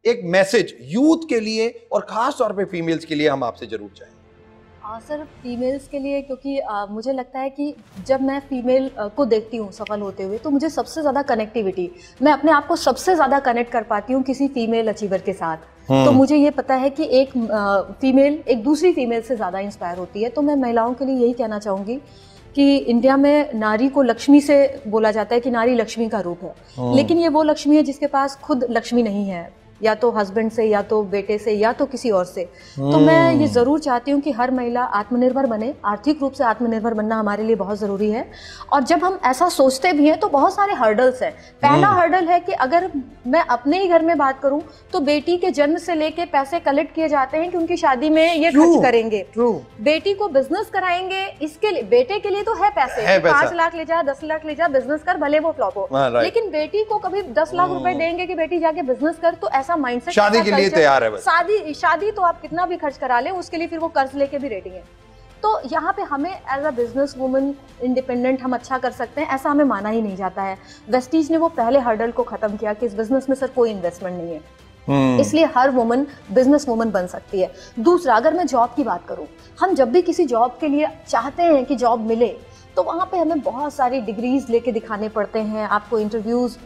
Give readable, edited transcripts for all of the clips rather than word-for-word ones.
एक message youth के लिए और खास तौर पे फीमेल्स के लिए हम आपसे जरूर चाहेंगे। सर फीमेल्स के लिए, क्योंकि मुझे लगता है कि जब मैं फीमेल को देखती हूँ सफल होते हुए, तो मुझे सबसे ज़्यादा कनेक्टिविटी, मैं अपने आप को सबसे ज़्यादा कनेक्ट कर पाती हूँ किसी फीमेल अचीवर के साथ। तो मुझे ये पता है कि एक फीमेल एक दूसरी फीमेल से ज़्यादा इंस्पायर होती है। तो मैं महिलाओं के लिए यही कहना चाहूँगी कि इंडिया में नारी को लक्ष्मी से बोला जाता है कि नारी लक्ष्मी का रूप है, लेकिन ये वो लक्ष्मी है जिसके पास खुद लक्ष्मी नहीं है, या तो हस्बैंड से, या तो बेटे से, या तो किसी और से। तो मैं ये जरूर चाहती हूँ कि हर महिला आत्मनिर्भर बने। आर्थिक रूप से आत्मनिर्भर बनना हमारे लिए बहुत जरूरी है। और जब हम ऐसा सोचते भी हैं तो बहुत सारे हर्डल्स हैं। पहला हर्डल है कि अगर मैं अपने ही घर में बात करूं तो बेटी के जन्म से लेके पैसे कलेक्ट किए जाते हैं कि उनकी शादी में ये खर्च करेंगे, बेटी को बिजनेस कराएंगे, इसके लिए बेटे के लिए तो है पैसे, 5 लाख ले जा, 10 लाख ले जा, बिजनेस कर, भले वो फ्लॉप हो, लेकिन बेटी को कभी 10 लाख रुपए देंगे कि बेटी जाके बिजनेस कर, तो ऐसा माइंडसेट, शादी के लिए तैयार है बस। शादी तो आप कितना भी खर्च करा ले, उसके लिए फिर वो कर्ज लेके भी रेडी है। तो यहाँ पे हमें as a business woman independent हम अच्छा कर सकते हैं, ऐसा हमें माना ही नहीं जाता है। वेस्टीज ने वो पहले हर्डल को खत्म किया कि इस बिजनेस में सर कोई इन्वेस्टमेंट नहीं है, इसलिए हर वुमन बिजनेस वुमन बन सकती है। दूसरा, अगर मैं जॉब की बात करूं, हम जब भी किसी जॉब के लिए चाहते हैं कि जॉब मिले, तो वहाँ पे हमें बहुत सारी डिग्रीज लेके दिखाने पड़ते हैं, आपको इंटरव्यूज,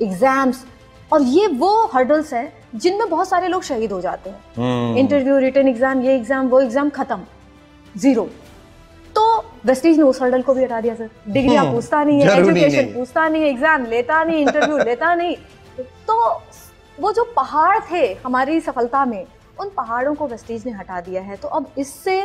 एग्जाम्स, और ये वो हर्डल्स हैं जिनमें बहुत सारे लोग शहीद हो जाते हैं। इंटरव्यू, रिटन एग्जाम, ये एग्जाम, वो एग्जाम, खत्म, जीरो। तो वेस्टीज ने उस हर्डल को भी हटा दिया सर। डिग्री आप पूछता नहीं है, एजुकेशन पूछता नहीं है, एग्जाम लेता नहीं, इंटरव्यू लेता नहीं। तो वो जो पहाड़ थे हमारी सफलता में, उन पहाड़ों को वेस्टीज ने हटा दिया है। तो अब इससे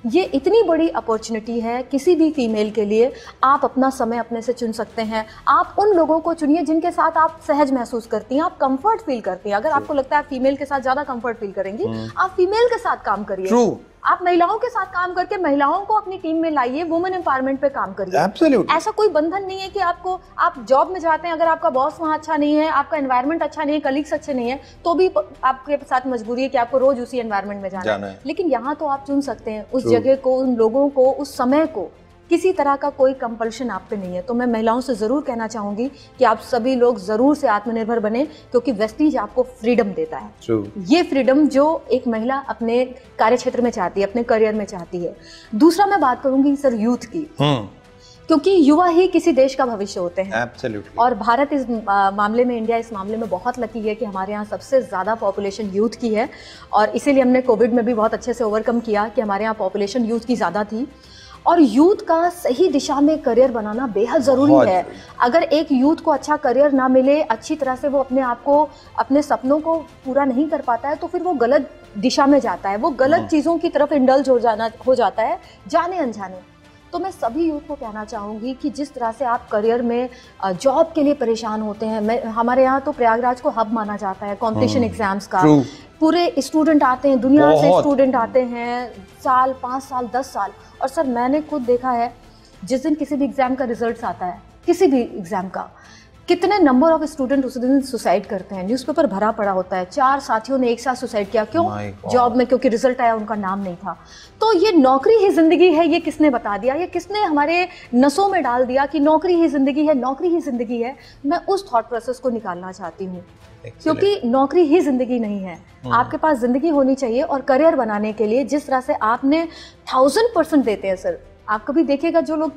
ये इतनी बड़ी अपॉर्चुनिटी है किसी भी फीमेल के लिए, आप अपना समय अपने से चुन सकते हैं। आप उन लोगों को चुनिए जिनके साथ आप सहज महसूस करती हैं, आप कंफर्ट फील करती हैं। अगर आपको लगता है आप फीमेल के साथ ज्यादा कंफर्ट फील करेंगी, आप फीमेल के साथ काम करिए। आप महिलाओं के साथ काम करके महिलाओं को अपनी टीम में लाइए, वुमेन एम्पावरमेंट पे काम करिए। Absolutely. ऐसा कोई बंधन नहीं है कि आप जॉब में जाते हैं, अगर आपका बॉस वहाँ अच्छा नहीं है, आपका एनवायरनमेंट अच्छा नहीं है, कलीग्स अच्छे नहीं है, तो भी आपके साथ मजबूरी है कि आपको रोज उसी एनवायरनमेंट में जाना है। लेकिन यहाँ तो आप चुन सकते हैं उस जगह को, उन लोगों को, उस समय को। किसी तरह का कोई कंपल्शन आप पे नहीं है। तो मैं महिलाओं से जरूर कहना चाहूंगी कि आप सभी लोग जरूर से आत्मनिर्भर बने, क्योंकि वेस्टीज आपको फ्रीडम देता है। ये फ्रीडम जो एक महिला अपने कार्य क्षेत्र में चाहती है, अपने करियर में चाहती है। दूसरा मैं बात करूंगी सर यूथ की, क्योंकि युवा ही किसी देश का भविष्य होते हैं। Absolutely. और भारत इस मामले में, इंडिया इस मामले में बहुत लकी है कि हमारे यहाँ सबसे ज़्यादा पॉपुलेशन यूथ की है, और इसीलिए हमने कोविड में भी बहुत अच्छे से ओवरकम किया कि हमारे यहाँ पॉपुलेशन यूथ की ज़्यादा थी। और यूथ का सही दिशा में करियर बनाना बेहद ज़रूरी है। अगर एक यूथ को अच्छा करियर ना मिले, अच्छी तरह से वो अपने आप को, अपने सपनों को पूरा नहीं कर पाता है, तो फिर वो गलत दिशा में जाता है, वो गलत चीज़ों की तरफ इंडल्ज हो जाता है जाने अनजाने। तो मैं सभी यूथ को कहना चाहूँगी कि जिस तरह से आप करियर में जॉब के लिए परेशान होते हैं, हमारे यहाँ तो प्रयागराज को हब माना जाता है कॉम्पिटिशन एग्जाम्स का। पूरे स्टूडेंट आते हैं, दुनिया से स्टूडेंट आते हैं, साल, 5 साल, 10 साल। और सर मैंने खुद देखा है, जिस दिन किसी भी एग्जाम का रिजल्ट आता है, किसी भी एग्जाम का, कितने नंबर ऑफ स्टूडेंट उस दिन सुसाइड करते हैं। न्यूज़पेपर भरा पड़ा होता है, 4 साथियों ने एक साथ सुसाइड किया। क्यों? जॉब में, क्योंकि रिजल्ट आया, उनका नाम नहीं था। तो ये नौकरी ही जिंदगी है, ये किसने बता दिया, ये किसने हमारे नसों में डाल दिया कि नौकरी ही जिंदगी है, नौकरी ही जिंदगी है। मैं उस थॉट प्रोसेस को निकालना चाहती हूँ, क्योंकि नौकरी ही जिंदगी नहीं है। आपके पास जिंदगी होनी चाहिए, और करियर बनाने के लिए जिस तरह से आपने 1000% देते हैं सर। आप कभी देखिएगा जो लोग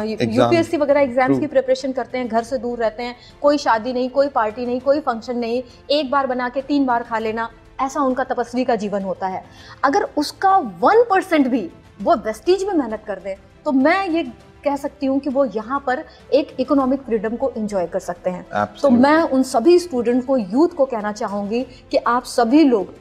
यूपीएससी वगैरह एग्जाम्स की प्रिपरेशन करते हैं, घर से दूर रहते हैं, कोई शादी नहीं, कोई पार्टी नहीं, कोई फंक्शन नहीं, एक बार बना के 3 बार खा लेना, ऐसा उनका तपस्वी का जीवन होता है। अगर उसका 1% भी वो वेस्टीज में मेहनत कर दे, तो मैं ये कह सकती हूँ कि वो यहाँ पर एक इकोनॉमिक फ्रीडम को एंजॉय कर सकते हैं। तो मैं उन सभी स्टूडेंट को, यूथ को कहना चाहूँगी कि आप सभी लोग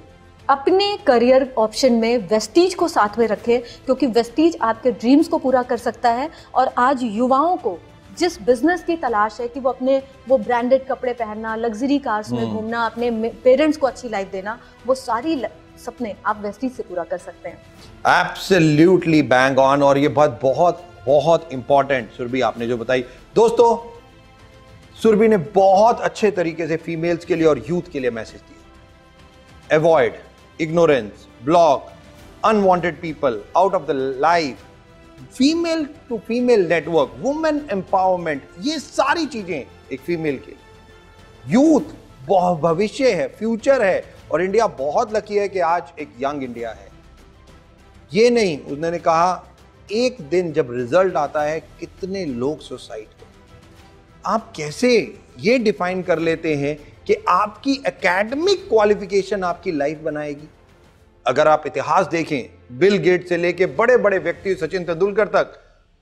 अपने करियर ऑप्शन में वेस्टीज को साथ में रखें, क्योंकि वेस्टीज आपके ड्रीम्स को पूरा कर सकता है। और आज युवाओं को जिस बिजनेस की तलाश है कि वो ब्रांडेड कपड़े पहनना, लग्जरी कार्स में घूमना, अपने पेरेंट्स को अच्छी लाइफ देना, वो सारी सपने आप वेस्टीज से पूरा कर सकते हैं। Absolutely bang on. और ये बात बहुत बहुत इंपॉर्टेंट सुरभि आपने जो बताई। दोस्तों, सुरभि ने बहुत अच्छे तरीके से फीमेल्स के लिए और यूथ के लिए मैसेज दिया। Avoid ignorance, block, unwanted people out of the life, female to female network, women empowerment, ये सारी चीजें एक फीमेल के यूथ भविष्य है, फ्यूचर है, और इंडिया बहुत लकी है कि आज एक यंग इंडिया है। ये नहीं, उन्होंने कहा एक दिन जब रिजल्ट आता है कितने लोग सुसाइड करते हैं। आप कैसे ये डिफाइन कर लेते हैं कि आपकी एकेडमिक क्वालिफिकेशन आपकी लाइफ बनाएगी? अगर आप इतिहास देखें, बिल गेट से लेके बड़े बड़े व्यक्ति सचिन तेंदुलकर तक,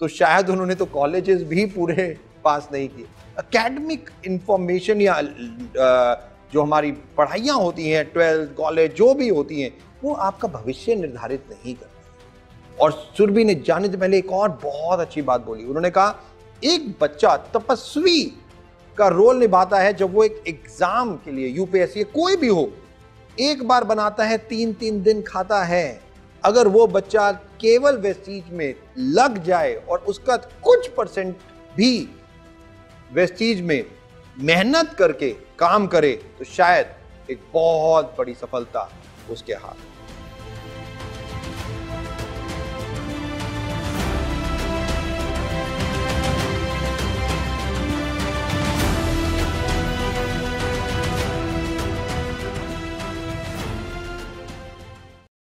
तो शायद उन्होंने तो कॉलेजेस भी पूरे पास नहीं किए। एकेडमिक इंफॉर्मेशन या जो हमारी पढ़ाइयाँ होती हैं, 12th कॉलेज जो भी होती हैं, वो आपका भविष्य निर्धारित नहीं करती। और सुरभि ने जाने से पहले एक और बहुत अच्छी बात बोली। उन्होंने कहा एक बच्चा तपस्वी का रोल निभाता है जब वो एक एग्जाम के लिए, यूपीएससी कोई भी हो, एक बार बनाता है, 3-3 दिन खाता है। अगर वो बच्चा केवल वेस्टीज में लग जाए और उसका कुछ परसेंट भी वेस्टीज में मेहनत करके काम करे, तो शायद एक बहुत बड़ी सफलता उसके हाथ।